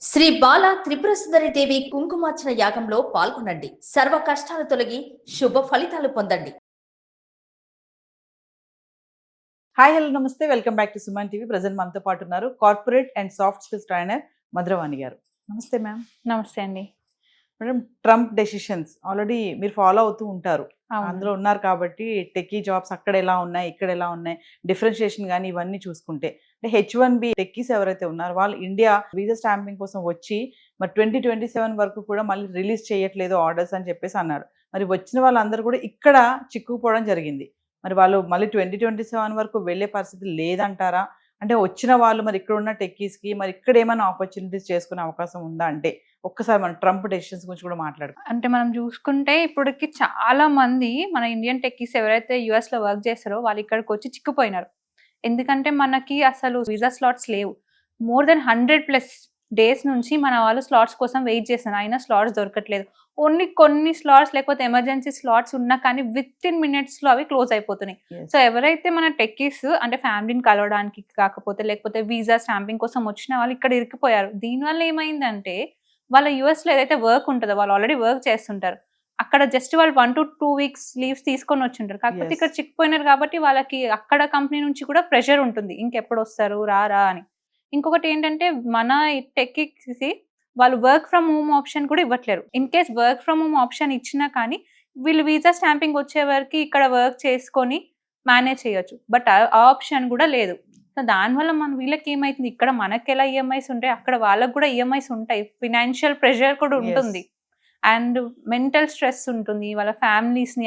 శ్రీ బాల త్రిపుర సుందరి దేవి కుంకుమార్చన యాగంలో పాల్గొనండి. సర్వ కష్టాలు తొలగి శుభ ఫలితాలు పొందండి. హాయ్ హలో నమస్తే, welcome back to Suman TV. Present మనతో పాటు ఉన్నారు corporate and soft skills trainer Madhuravani గారు. నమస్తే మ్యామ్. నమస్తే అండి. మేడం, ట్రంప్ డెసిషన్స్ ఆల్రెడీ మీరు ఫాలో అవుతూ ఉంటారు, అవును. అందులో ఉన్నారు కాబట్టి టెక్కీ జాబ్స్ అక్కడ ఎలా ఉన్నాయి, ఇక్కడ ఎలా ఉన్నాయి, డిఫరెన్షియేషన్ కానీ ఇవన్నీ చూసుకుంటే అంటే H1B టెక్కీస్ ఎవరైతే ఉన్నారో వాళ్ళు ఇండియా వీసా స్టాంపింగ్ కోసం వచ్చి మరి 2027 వరకు కూడా మళ్ళీ రిలీజ్ చేయట్లేదు ఆర్డర్స్ అని చెప్పేసి అన్నారు. మరి వచ్చిన వాళ్ళందరూ కూడా ఇక్కడ చిక్కుకుపోవడం జరిగింది. మరి వాళ్ళు మళ్ళీ 2027 వరకు వెళ్ళే పరిస్థితి లేదంటారా? అంటే వచ్చిన వాళ్ళు మరి ఇక్కడ ఉన్న టెక్కీస్కి మరి ఇక్కడ ఏమైనా ఆపర్చునిటీస్ చేసుకునే అవకాశం ఉందా? అంటే ఒక్కసారి మనం ట్రంప్ డెసిషన్స్ గురించి కూడా మాట్లాడుకుందాం. అంటే మనం చూసుకుంటే ఇప్పటికి చాలా మంది మన ఇండియన్ టెక్కీస్ ఎవరైతే US లో వర్క్ చేస్తారో వాళ్ళు ఇక్కడికి వచ్చి చిక్కుపోయినారు. ఎందుకంటే మనకి అసలు వీసా స్లాట్స్ లేవు. మోర్ దెన్ 100+ డేస్ నుంచి మన వాళ్ళు స్లాట్స్ కోసం వెయిట్ చేస్తున్నారు, అయినా స్లాట్స్ దొరకట్లేదు. ఓన్లీ కొన్ని స్లాట్స్ లేకపోతే ఎమర్జెన్సీ స్లాట్స్ ఉన్నా కానీ విత్ ఇన్ మినిట్స్లో అవి క్లోజ్ అయిపోతున్నాయి. సో ఎవరైతే మన టెక్కీస్ అంటే ఫ్యామిలీని కలవడానికి కాకపోతే లేకపోతే వీసా స్టాంపింగ్ కోసం వచ్చిన వాళ్ళు ఇక్కడ ఇరికిపోయారు. దీనివల్ల ఏమైందంటే వాళ్ళ యూఎస్లో ఏదైతే వర్క్ ఉంటుందో వాళ్ళు ఆల్రెడీ వర్క్ చేస్తుంటారు, అక్కడ జస్ట్ వాళ్ళు 1 to 2 weeks లీవ్స్ తీసుకొని వచ్చింటారు. కాకపోతే ఇక్కడ చిక్కిపోయినారు కాబట్టి వాళ్ళకి అక్కడ కంపెనీ నుంచి కూడా ప్రెషర్ ఉంటుంది, ఇంకెప్పుడు వస్తారు రారా అని. ఇంకొకటి ఏంటంటే మన టెక్కీకి వాళ్ళు వర్క్ ఫ్రమ్ హోమ్ ఆప్షన్ కూడా ఇవ్వట్లేరు. In case work from home option ఇచ్చినా కానీ వీళ్ళు వీసా స్టాంపింగ్ వచ్చే వరకు ఇక్కడ వర్క్ చేసుకొని మేనేజ్ చేయొచ్చు, బట్ ఆ ఆప్షన్ కూడా లేదు. సో దానివల్ల మన వీళ్ళకి ఏమైతుంది, ఇక్కడ మనకి ఎలా ఈఎంఐస్ ఉంటాయి అక్కడ వాళ్ళకి కూడా ఈఎంఐస్ ఉంటాయి, ఫినాన్షియల్ ప్రెషర్ కూడా ఉంటుంది, అండ్ మెంటల్ స్ట్రెస్ ఉంటుంది. వాళ్ళ ఫ్యామిలీస్ని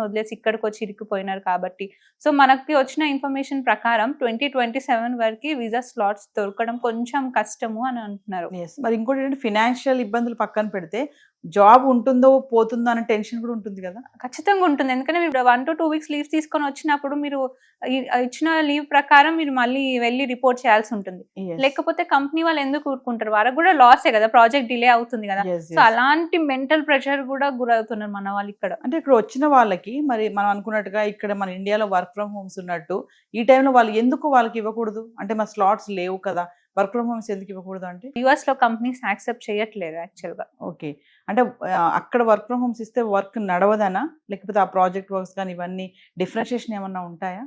వదిలేసి ఇక్కడికి వచ్చి ఇరికిపోయినారు కాబట్టి. సో మనకి వచ్చిన ఇన్ఫర్మేషన్ ప్రకారం 2027 వరకు వీసా స్లాట్స్ దొరకడం కొంచెం కష్టము అని అంటున్నారు. మరి ఇంకోటి ఏంటంటే ఫినాన్షియల్ ఇబ్బందులు పక్కన పెడితే జాబ్ ఉంటుందో పోతుందో అనే టెన్షన్ కూడా ఉంటుంది కదా. ఖచ్చితంగా ఉంటుంది, ఎందుకంటే మీరు 1 to 2 weeks లీవ్స్ తీసుకొని వచ్చినప్పుడు మీరు ఇచ్చిన లీవ్ ప్రకారం మీరు మళ్ళీ వెళ్ళి రిపోర్ట్ చేయాల్సి ఉంటుంది. లేకపోతే కంపెనీ వాళ్ళు ఎందుకు ఊరుకుంటారు, వాళ్ళకి కూడా లాసే కదా, ప్రాజెక్ట్ డిలే అవుతుంది కదా. సో అలాంటి మెంటల్ ప్రెషర్ కూడా గురవుతున్నారు మన వాళ్ళు ఇక్కడ. అంటే ఇక్కడ వచ్చిన వాళ్ళకి మరి మనం అనుకున్నట్టుగా ఇక్కడ మన ఇండియాలో వర్క్ ఫ్రమ్ హోమ్స్ ఉన్నట్టు ఈ టైంలో వాళ్ళు ఎందుకు వాళ్ళకి ఇవ్వకూడదు? అంటే మన స్లాట్స్ లేవు కదా, వర్క్ ఫ్రమ్ హోమ్స్ ఎందుకు ఇవ్వకూడదు? అంటే US లో కంపెనీస్ యాక్సెప్ట్ చేయట్లేదు యాక్చువల్గా. ఓకే, అంటే అక్కడ వర్క్ ఫ్రమ్ హోమ్స్ ఇస్తే వర్క్ నడవదనా, లేకపోతే ఆ ప్రాజెక్ట్ వర్క్స్ కానీ ఇవన్నీ డిఫరెన్షియేషన్ ఏమన్నా ఉంటాయా?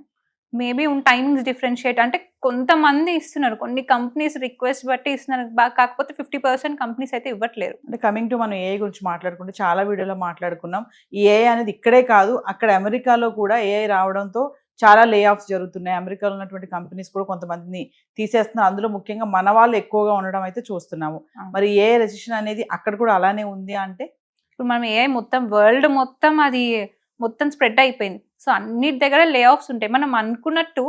మేబీ టైమింగ్స్ డిఫరెన్షియేట్ అంటే కొంతమంది ఇస్తున్నారు, కొన్ని కంపెనీస్ రిక్వెస్ట్ బట్టి ఇస్తున్నారు, కాకపోతే 50% కంపెనీస్ అయితే ఇవ్వట్లేరు. అంటే కమింగ్ టు మనం ఏఐ గురించి మాట్లాడుకుంటే చాలా వీడియోలో మాట్లాడుకున్నాం. ఈ ఏఐ అనేది ఇక్కడే కాదు, అక్కడ అమెరికాలో కూడా ఏఐ రావడంతో చాలా లే ఆఫ్స్ జరుగుతున్నాయి. అమెరికాలో ఉన్నటువంటి కంపెనీస్ కూడా కొంతమందిని తీసేస్తున్నారు, అందులో ముఖ్యంగా మన వాళ్ళు ఎక్కువగా ఉండడం అయితే చూస్తున్నాము. మరి ఏఐ రెసిషన్ అనేది అక్కడ కూడా అలానే ఉంది అంటే? ఇప్పుడు మనం ఏఐ మొత్తం వరల్డ్ మొత్తం స్ప్రెడ్ అయిపోయింది. సో అన్నిటి దగ్గర లే ఆఫ్స్ ఉంటాయి. మనం అనుకున్నట్టు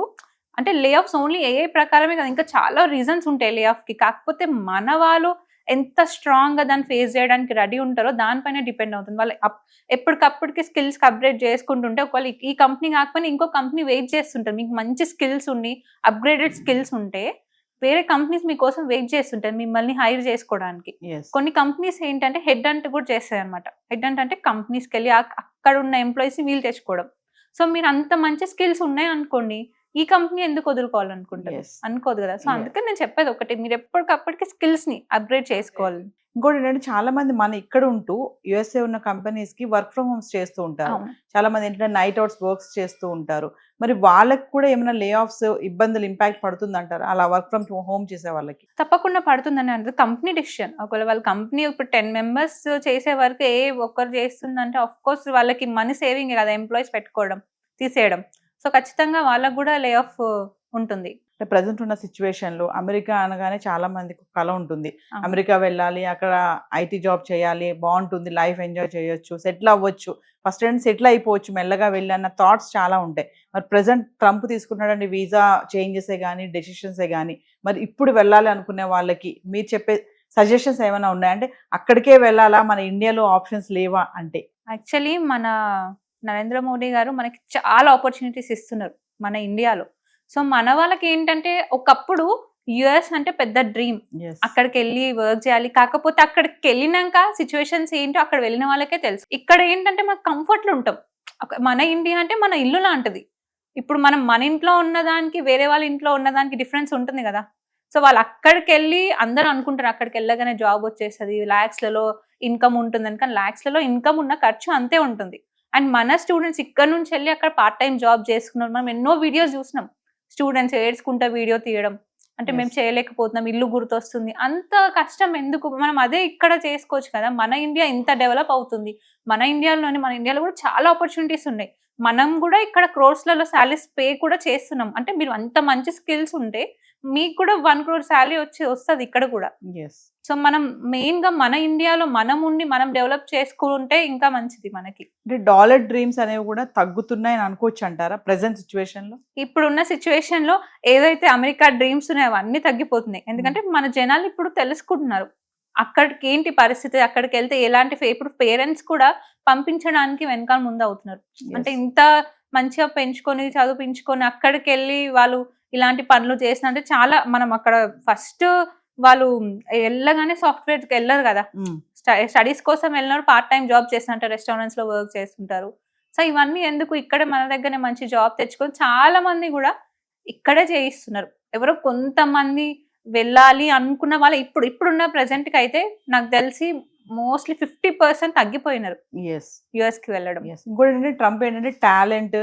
అంటే లే ఆఫ్స్ ఓన్లీ ఏఐ ప్రకారమే కదా, ఇంకా చాలా రీజన్స్ ఉంటాయి లే ఆఫ్కి. కాకపోతే మన వాళ్ళు ఎంత స్ట్రాంగ్గా దాన్ని ఫేస్ చేయడానికి రెడీ ఉంటారో దానిపైన డిపెండ్ అవుతుంది. వాళ్ళు ఎప్పటికప్పటికి స్కిల్స్ అప్గ్రేడ్ చేసుకుంటుంటే ఒకవేళ ఈ కంపెనీ కాకపోయినా ఇంకో కంపెనీ వెయిట్ చేస్తుంటారు. మీకు మంచి స్కిల్స్ ఉండి అప్గ్రేడెడ్ స్కిల్స్ ఉంటే వేరే కంపెనీస్ మీకోసం వెయిట్ చేస్తుంటారు మిమ్మల్ని హైర్ చేసుకోవడానికి. కొన్ని కంపెనీస్ ఏంటంటే హెడ్ హంట్ కూడా చేస్తాయి అనమాట. హెడ్ హంట్ అంటే కంపెనీస్కి వెళ్ళి అక్కడ ఉన్న ఎంప్లాయీస్ వీళ్ళు తెచ్చుకోవడం. సో మీరు అంత మంచి స్కిల్స్ ఉన్నాయి అనుకోండి, ఈ కంపెనీ ఎందుకు వదులుకోవాలనుకుంటారు? అనుకోదు కదా. సో అందుకని నేను చెప్పేది ఒకటి, మీరు ఎప్పటికప్పటికి స్కిల్స్ ని అప్గ్రేడ్ చేసుకోవాలి. ఇంకోటి ఏంటంటే చాలా మంది మన ఇక్కడ ఉంటూ యుఎస్ఏ ఉన్న కంపెనీస్ కి వర్క్ ఫ్రమ్ హోమ్స్ చేస్తూ ఉంటారు. చాలా మంది ఏంటంటే నైట్ అవుట్స్ వర్క్స్ చేస్తూ ఉంటారు. మరి వాళ్ళకి కూడా ఏమైనా లే ఆఫ్స్ ఇబ్బందులు ఇంపాక్ట్ పడుతుంది అంటారు అలా వర్క్ ఫ్రమ్ హోమ్ చేసే వాళ్ళకి? తప్పకుండా పడుతుందని అంటే కంపెనీ డిసిషన్. ఒకవేళ వాళ్ళ కంపెనీ ఇప్పుడు 10 members చేసే వరకు ఒక్కరు చేస్తుందంటే ఆఫ్ కోర్స్ వాళ్ళకి మనీ సేవింగ్ కదా, ఎంప్లాయీస్ పెట్టుకోవడం తీసేయడం. సో ఖచ్చితంగా వాళ్ళకు కూడా లే ఆఫ్ ఉంటుంది. ప్రజెంట్ ఉన్న సిచ్యువేషన్ లో అమెరికా అనగానే చాలా మందికి కళ ఉంటుంది, అమెరికా వెళ్ళాలి, అక్కడ ఐటీ జాబ్ చేయాలి, బాగుంటుంది, లైఫ్ ఎంజాయ్ చేయొచ్చు, సెటిల్ అవ్వచ్చు, ఫస్ట్ అండ్ సెటిల్ అయిపోవచ్చు మెల్లగా వెళ్ళి అన్న థాట్స్ చాలా ఉంటాయి. మరి ప్రజెంట్ ట్రంప్ తీసుకున్నాడండి వీసా చేంజెసే కానీ డెసిషన్సే కానీ, మరి ఇప్పుడు వెళ్ళాలి అనుకునే వాళ్ళకి మీరు చెప్పే సజెషన్స్ ఏమైనా ఉన్నాయంటే అక్కడికే వెళ్ళాలా, మన ఇండియాలో ఆప్షన్స్ లేవా? అంటే యాక్చువల్లీ మన నరేంద్ర మోడీ గారు మనకి చాలా ఆపర్చునిటీస్ ఇస్తున్నారు మన ఇండియాలో. సో మన వాళ్ళకి ఏంటంటే ఒకప్పుడు యుఎస్ అంటే పెద్ద డ్రీమ్, అక్కడికి వెళ్ళి వర్క్ చేయాలి. కాకపోతే అక్కడికి వెళ్ళినాక సిచ్యువేషన్స్ ఏంటో అక్కడ వెళ్ళిన వాళ్ళకే తెలుసు. ఇక్కడ ఏంటంటే మనకు కంఫర్ట్లో ఉంటాం. మన ఇండియా అంటే మన ఇల్లు లాంటిది. ఇప్పుడు మనం మన ఇంట్లో ఉన్నదానికి వేరే వాళ్ళ ఇంట్లో ఉన్నదానికి డిఫరెన్స్ ఉంటుంది కదా. సో వాళ్ళు అక్కడికి వెళ్ళి అందరూ అనుకుంటారు అక్కడికి వెళ్ళగానే జాబ్ వచ్చేస్తుంది, ల్యాక్స్లలో ఇన్కమ్ ఉంటుందని. కానీ ల్యాక్స్లలో ఇన్కమ్ ఉన్న ఖర్చు అంతే ఉంటుంది. అండ్ మన స్టూడెంట్స్ ఇక్కడ నుంచి వెళ్ళి అక్కడ పార్ట్ టైం జాబ్ చేసుకున్నారు. మనం ఎన్నో వీడియోస్ చూసినాం, స్టూడెంట్స్ ఏడ్చుకుంటా వీడియో తీయడం, అంటే మేము చేయలేకపోతున్నాం, ఇల్లు గుర్తొస్తుంది. అంత కష్టం ఎందుకు, మనం అదే ఇక్కడ చేసుకోవచ్చు కదా. మన ఇండియా ఇంత డెవలప్ అవుతుంది, మన ఇండియాలో కూడా చాలా ఆపర్చునిటీస్ ఉన్నాయి. మనం కూడా ఇక్కడ క్రోర్స్లలో శాలరీస్ పే కూడా చేస్తున్నాం. అంటే మీరు అంత మంచి స్కిల్స్ ఉంటే మీకు కూడా 1 crore శాలరీ వస్తుంది ఇక్కడ కూడా. సో మనం మెయిన్ గా మన ఇండియాలో మనం డెవలప్ చేసుకుంటే ఇంకా మంచిది మనకి. అంటే డాలర్ డ్రీమ్స్ అనేవి కూడా తగ్గుతున్నాయి అని అనుకోవచ్చు అంటారా ప్రెసెంట్ సిచ్యువేషన్ లో? ఇప్పుడున్న సిచ్యువేషన్ లో ఏదైతే అమెరికా డ్రీమ్స్ ఉన్నాయో అవన్నీ తగ్గిపోతున్నాయి. ఎందుకంటే మన జనాలు ఇప్పుడు తెలుసుకుంటున్నారు అక్కడికి ఏంటి పరిస్థితి, అక్కడికి వెళ్తే ఎలాంటి ఇప్పుడు పేరెంట్స్ కూడా పంపించడానికి వెనకాల ముందు అవుతున్నారు. అంటే ఇంత మంచిగా పెంచుకొని చదివించుకొని అక్కడికి వెళ్ళి వాళ్ళు ఇలాంటి పనులు చేసిన అంటే చాలా మనం అక్కడ ఫస్ట్ వాళ్ళు వెళ్ళగానే సాఫ్ట్వేర్కి వెళ్ళరు కదా, స్టడీస్ కోసం వెళ్ళినారు, పార్ట్ టైం జాబ్ చేస్తుంటారు, రెస్టారెంట్స్ లో వర్క్ చేస్తుంటారు. సో ఇవన్నీ ఎందుకు, ఇక్కడే మన దగ్గరనే మంచి జాబ్ తెచ్చుకొని చాలా మంది కూడా ఇక్కడే చేయిస్తున్నారు. ఎవరో కొంతమంది వెళ్ళాలి అనుకున్న వాళ్ళు ఇప్పుడున్న ప్రెసెంట్ కి అయితే నాకు తెలిసి మోస్ట్లీ 50% తగ్గిపోయినారు యుఎస్ కి వెళ్ళడం. ఇంకోటి ఏంటంటే ట్రంప్ ఏంటంటే టాలెంట్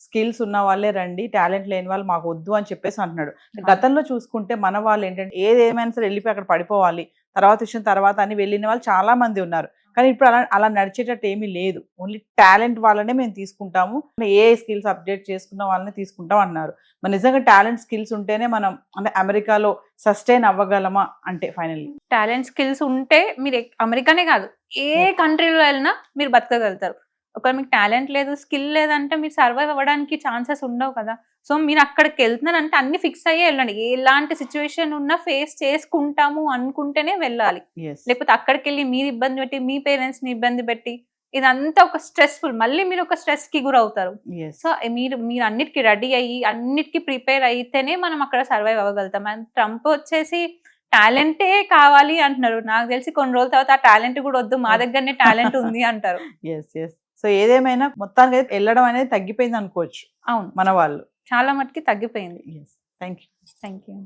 స్కిల్స్ ఉన్న వాళ్ళే రండి, టాలెంట్ లేని వాళ్ళు మాకు వద్దు అని చెప్పేసి అంటున్నాడు. గతంలో చూసుకుంటే మన వాళ్ళు ఏంటంటే ఏదేమైనా సరే వెళ్ళిపోయి అక్కడ పడిపోవాలి, తర్వాత విషయం తర్వాత అని వెళ్ళిన వాళ్ళు చాలా మంది ఉన్నారు. కానీ ఇప్పుడు అలా నడిచేటట్టు ఏమీ లేదు. ఓన్లీ టాలెంట్ వాళ్ళనే మేము తీసుకుంటాము, ఏ స్కిల్స్ అప్డేట్ చేసుకున్న వాళ్ళని తీసుకుంటాం అన్నారు. మరి నిజంగా టాలెంట్ స్కిల్స్ ఉంటేనే మనం అంటే అమెరికాలో సస్టైన్ అవ్వగలమా అంటే ఫైనల్లీ? టాలెంట్ స్కిల్స్ ఉంటే మీరు అమెరికానే కాదు ఏ కంట్రీలో వెళ్ళినా మీరు బతకగలుగుతారు. ఒకవేళ మీకు టాలెంట్ లేదు, స్కిల్ లేదంటే మీరు సర్వైవ్ అవ్వడానికి ఛాన్సెస్ ఉండవు కదా. సో మీరు అక్కడికి వెళ్తున్నారంటే అన్ని ఫిక్స్ అయ్యే వెళ్ళండి. ఎలాంటి సిచ్యువేషన్ ఉన్నా ఫేస్ చేసుకుంటాము అనుకుంటేనే వెళ్ళాలి. లేకపోతే అక్కడికి వెళ్ళి మీరు ఇబ్బంది పెట్టి మీ పేరెంట్స్ ని ఇబ్బంది పెట్టి ఇదంతా ఒక స్ట్రెస్ఫుల్, మళ్ళీ మీరు ఒక స్ట్రెస్ కి గురవుతారు. సో మీరు అన్నిటికీ రెడీ అయ్యి అన్నిటికీ ప్రిపేర్ అయితేనే మనం అక్కడ సర్వైవ్ అవ్వగలుగుతాం. అండ్ ట్రంప్ వచ్చేసి టాలెంటే కావాలి అంటున్నారు. నాకు తెలిసి కొన్ని రోజుల తర్వాత ఆ టాలెంట్ కూడా వద్దు, మా దగ్గరనే టాలెంట్ ఉంది అంటారు. సో ఏదేమైనా మొత్తానికి అయితే వెళ్ళడం అనేది తగ్గిపోయింది అనుకోవచ్చు. అవును, మన వాళ్ళు చాలా మటుకి తగ్గిపోయింది. Thank you.